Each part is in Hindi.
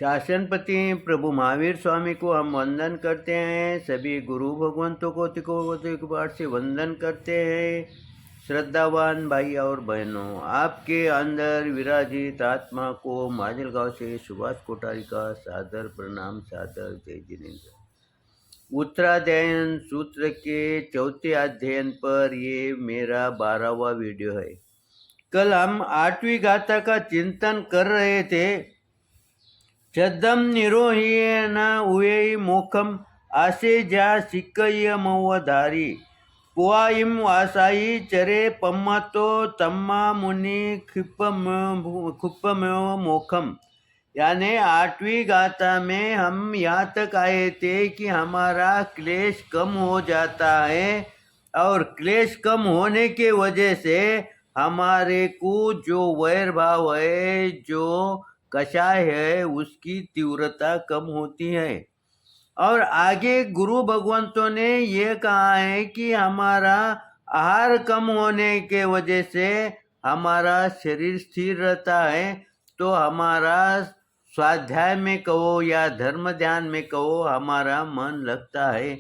शासनपति प्रभु महावीर स्वामी को हम वंदन करते हैं। सभी गुरु भगवंतों को तिकोबार से वंदन करते हैं। श्रद्धावान भाई और बहनों, आपके अंदर विराजित आत्मा को माजलगांव से सुभाष कोठारी का सादर प्रणाम, सादर जय जिनेन्द्र। उत्तराध्ययन सूत्र के चौथे अध्ययन पर ये मेरा 12वां वीडियो है। कल हम 8वीं गाथा का चिंतन कर रहे थे। चदम निरोहीन उये मोखम आसे जा सिक्कय मवधारी पुआइम वासाई चरे पम्मतो तम्मा मुनि खुप्पमेव मोखम। यानी 8वीं गाथा में हम यहाँ तक आए थे कि हमारा क्लेश कम हो जाता है और क्लेश कम होने के वजह से हमारे को जो वैर भाव है, जो कषाय है, उसकी तीव्रता कम होती है। और आगे गुरु भगवंतों ने ये कहा है कि हमारा आहार कम होने के वजह से हमारा शरीर स्थिर रहता है, तो हमारा स्वाध्याय में कहो या धर्म ध्यान में कहो, हमारा मन लगता है।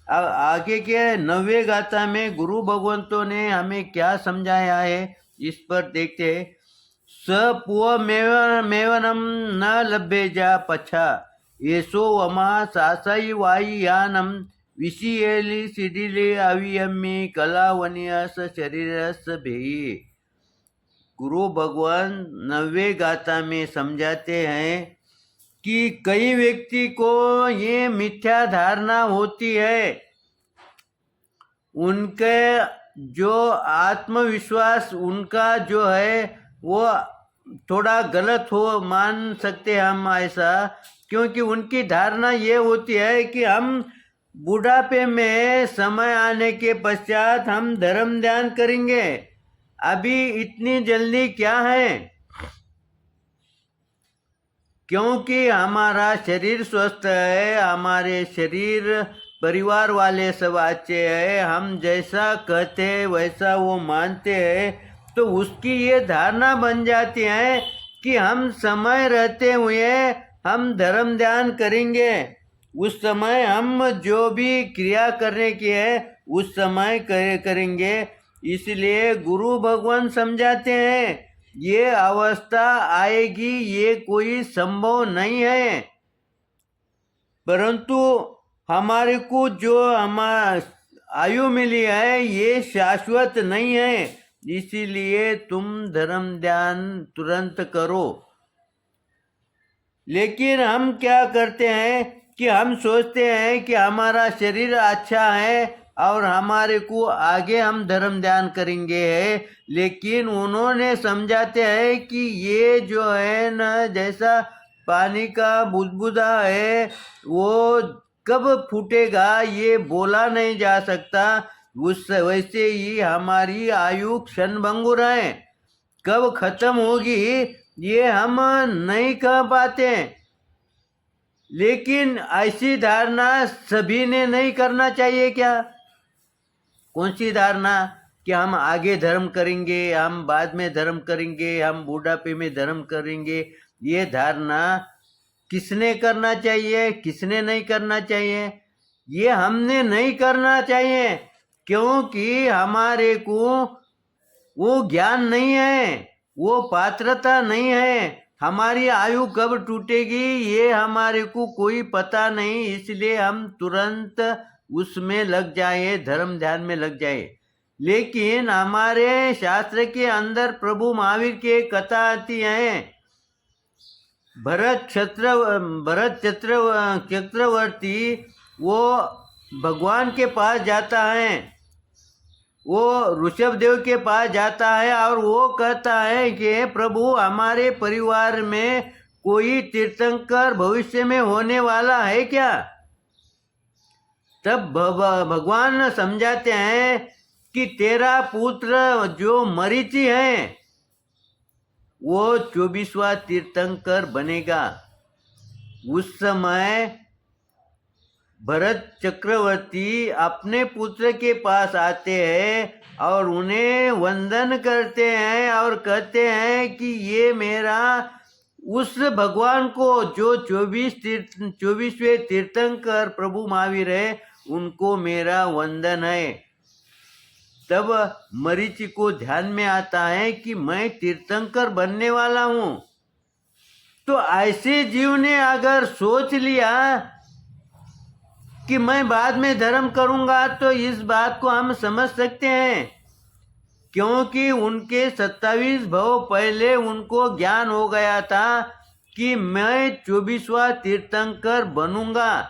अब आगे के 9वें गाथा में गुरु भगवंतों ने हमें क्या समझाया है, इस पर देखते हैं। सपुव मेवनम न लभ्ये जा पछा येसो वमा सासाई वाई यानम विशियली सिडिले अवियम्मी कलावनियस शरीरस भेयी। गुरु भगवान 9वें गाथा में समझाते हैं कि कई व्यक्ति को ये मिथ्या धारणा होती है, उनके जो आत्मविश्वास उनका जो है वो थोड़ा गलत हो, मान सकते हैं हम ऐसा, क्योंकि उनकी धारणा ये होती है कि हम बुढ़ापे में समय आने के पश्चात हम धर्म ध्यान करेंगे। अभी इतनी जल्दी क्या है, क्योंकि हमारा शरीर स्वस्थ है, हमारे शरीर परिवार वाले सब अच्छे हैं, हम जैसा कहते हैं वैसा वो मानते हैं, तो उसकी ये धारणा बन जाती है कि हम समय रहते हुए हम धर्म ध्यान करेंगे। उस समय हम जो भी क्रिया करने की है उस समय करेंगे। इसलिए गुरु भगवान समझाते हैं ये अवस्था आएगी, ये कोई संभव नहीं है, परंतु हमारे को जो हमारा आयु मिली है ये शाश्वत नहीं है, इसीलिए तुम धर्म ध्यान तुरंत करो। लेकिन हम क्या करते हैं कि हम सोचते हैं कि हमारा शरीर अच्छा है और हमारे को आगे हम धर्म ध्यान करेंगे है, लेकिन उन्होंने समझाते हैं कि ये जो है न, जैसा पानी का बुदबुदा है वो कब फूटेगा ये बोला नहीं जा सकता, उस वैसे ही हमारी आयु क्षणभंगुर है, कब खत्म होगी ये हम नहीं कह पाते। लेकिन ऐसी धारणा सभी ने नहीं करना चाहिए क्या? कौन सी धारणा कि हम आगे धर्म करेंगे, हम बाद में धर्म करेंगे, हम बुढ़ापे में धर्म करेंगे, ये धारणा किसने करना चाहिए, किसने नहीं करना चाहिए? ये हमने नहीं करना चाहिए, क्योंकि हमारे को वो ज्ञान नहीं है, वो पात्रता नहीं है। हमारी आयु कब टूटेगी ये हमारे को कोई पता नहीं, इसलिए हम तुरंत उसमें लग जाए, धर्म ध्यान में लग जाए। लेकिन हमारे शास्त्र के अंदर प्रभु महावीर की कथा आती है। भरत चक्रवर्ती वो भगवान के पास जाता है, वो ऋषभ देव के पास जाता है और वो कहता है कि प्रभु हमारे परिवार में कोई तीर्थंकर भविष्य में होने वाला है क्या? तब भगवान समझाते हैं कि तेरा पुत्र जो मरीचि है वो 24वां तीर्थंकर बनेगा। उस समय भरत चक्रवर्ती अपने पुत्र के पास आते हैं और उन्हें वंदन करते हैं और कहते हैं कि ये मेरा उस भगवान को जो 24वें तीर्थंकर प्रभु महावीर है, उनको मेरा वंदन है। तब मरीचि को ध्यान में आता है कि मैं तीर्थंकर बनने वाला हूं। तो ऐसे जीव ने अगर सोच लिया कि मैं बाद में धर्म करूंगा, तो इस बात को हम समझ सकते हैं, क्योंकि उनके 27 भव पहले उनको ज्ञान हो गया था कि मैं 24वां तीर्थंकर बनूंगा।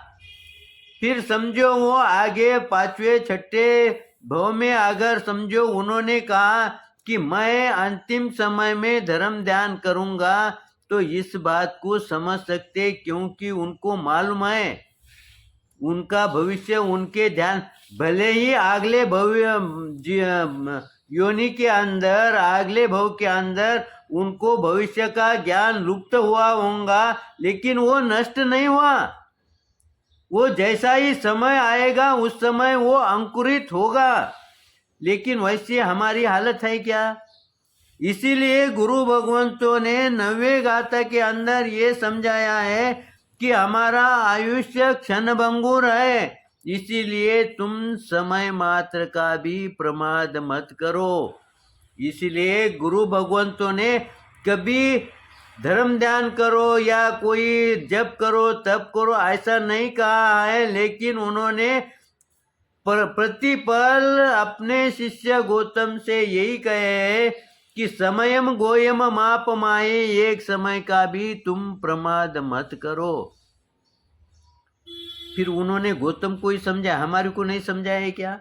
फिर समझो वो आगे 5वें 6ठे भव में अगर समझो उन्होंने कहा कि मैं अंतिम समय में धर्म ध्यान करूंगा, तो इस बात को समझ सकते, क्योंकि उनको मालूम है उनका भविष्य, उनके ध्यान भले ही अगले योनि के अंदर, अगले भव के अंदर उनको भविष्य का ज्ञान लुप्त हुआ होगा, लेकिन वो नष्ट नहीं हुआ। वो जैसा ही समय आएगा उस समय वो अंकुरित होगा। लेकिन वैसे हमारी हालत है क्या? इसीलिए गुरु भगवंतों ने 9वें गाथा के अंदर ये समझाया है कि हमारा आयुष्य क्षणभंगुर है, इसीलिए तुम समय मात्र का भी प्रमाद मत करो। इसलिए गुरु भगवंतों ने कभी धर्म ध्यान करो या कोई जप करो तप करो ऐसा नहीं कहा है, लेकिन उन्होंने प्रतिपल अपने शिष्य गौतम से यही कहे है कि समयम गोयम माप माए, एक समय का भी तुम प्रमाद मत करो। फिर उन्होंने गौतम को ही समझा, हमारे को नहीं समझाया है क्या?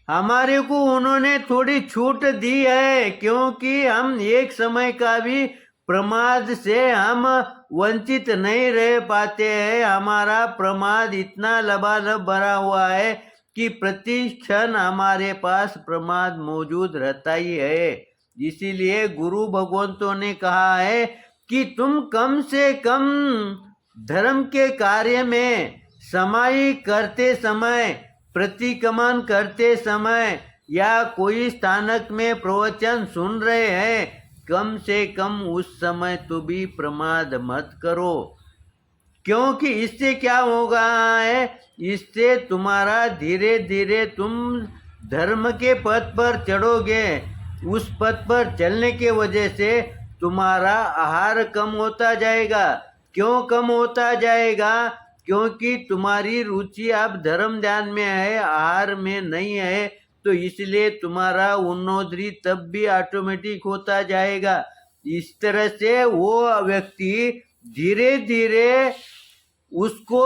हमारे को उन्होंने थोड़ी छूट दी है, क्योंकि हम एक समय का भी प्रमाद से हम वंचित नहीं रह पाते हैं। हमारा प्रमाद इतना लबालब भरा हुआ है कि प्रति क्षण हमारे पास प्रमाद मौजूद रहता ही है। इसीलिए गुरु भगवंतों ने कहा है कि तुम कम से कम धर्म के कार्य में समाई करते समय, प्रतिक्रमण करते समय या कोई स्थानक में प्रवचन सुन रहे हैं, कम से कम उस समय तो भी प्रमाद मत करो। क्योंकि इससे क्या होगा है, इससे तुम्हारा धीरे धीरे तुम धर्म के पथ पर चढ़ोगे। उस पथ पर चलने के वजह से तुम्हारा आहार कम होता जाएगा। क्यों कम होता जाएगा? क्योंकि तुम्हारी रुचि अब धर्म ध्यान में है, आहार में नहीं है, तो इसलिए तुम्हारा उन्नोदरी तब भी ऑटोमेटिक होता जाएगा। इस तरह से वो व्यक्ति धीरे धीरे उसको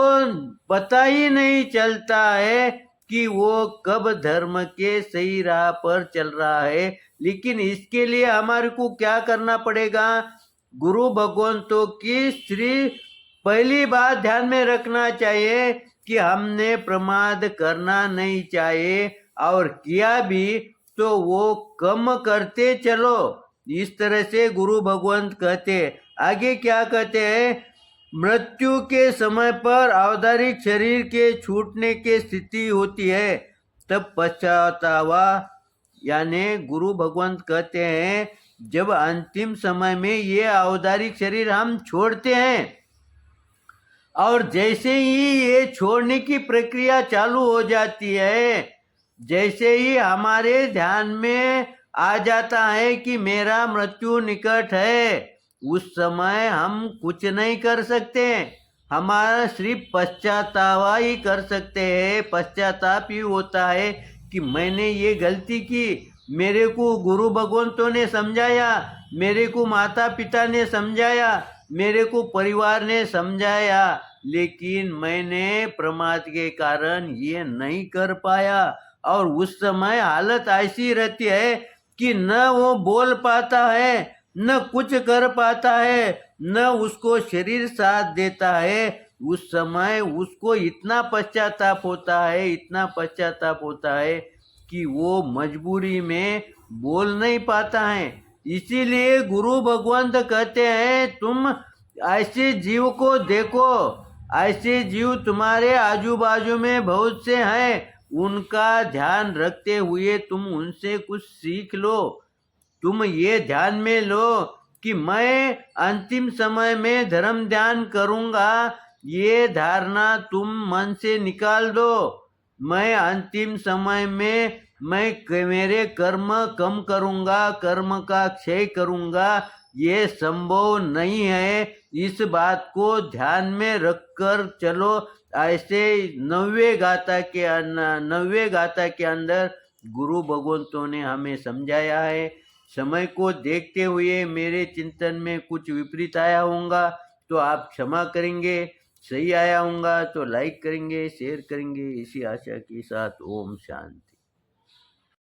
पता ही नहीं चलता है कि वो कब धर्म के सही राह पर चल रहा है। लेकिन इसके लिए हमारे को क्या करना पड़ेगा? गुरु भगवंतों की श्री पहली बात ध्यान में रखना चाहिए कि हमने प्रमाद करना नहीं चाहिए, और किया भी तो वो कम करते चलो। इस तरह से गुरु भगवंत कहते। आगे क्या कहते हैं? मृत्यु के समय पर औदारिक शरीर के छूटने की स्थिति होती है, तब पश्चातावा, यानी गुरु भगवंत कहते हैं जब अंतिम समय में ये औदारिक शरीर हम छोड़ते हैं, और जैसे ही ये छोड़ने की प्रक्रिया चालू हो जाती है, जैसे ही हमारे ध्यान में आ जाता है कि मेरा मृत्यु निकट है, उस समय हम कुछ नहीं कर सकते। हमारा सिर्फ पश्चाताप ही कर सकते हैं। पश्चाताप ही होता है कि मैंने ये गलती की, मेरे को गुरु भगवंतों ने समझाया, मेरे को माता पिता ने समझाया, मेरे को परिवार ने समझाया, लेकिन मैंने प्रमाद के कारण ये नहीं कर पाया। और उस समय हालत ऐसी रहती है कि न वो बोल पाता है, न कुछ कर पाता है, न उसको शरीर साथ देता है। उस समय उसको इतना पश्चाताप होता है, इतना पश्चाताप होता है कि वो मजबूरी में बोल नहीं पाता है। इसीलिए गुरु भगवंत कहते हैं तुम ऐसे जीव को देखो, ऐसे जीव तुम्हारे आजू बाजू में बहुत से हैं, उनका ध्यान रखते हुए तुम उनसे कुछ सीख लो। तुम ये ध्यान में लो कि मैं अंतिम समय में धर्म ध्यान करूंगा, ये धारणा तुम मन से निकाल दो। मैं अंतिम समय में मेरे कर्म कम करूंगा, कर्म का क्षय करूंगा, ये संभव नहीं है। इस बात को ध्यान में रखकर चलो। ऐसे 90 गाथा के अंदर गुरु भगवंतों ने हमें समझाया है। समय को देखते हुए मेरे चिंतन में कुछ विपरीत आया होगा तो आप क्षमा करेंगे, सही आया होगा तो लाइक करेंगे, शेयर करेंगे। इसी आशा के साथ ओम शांति।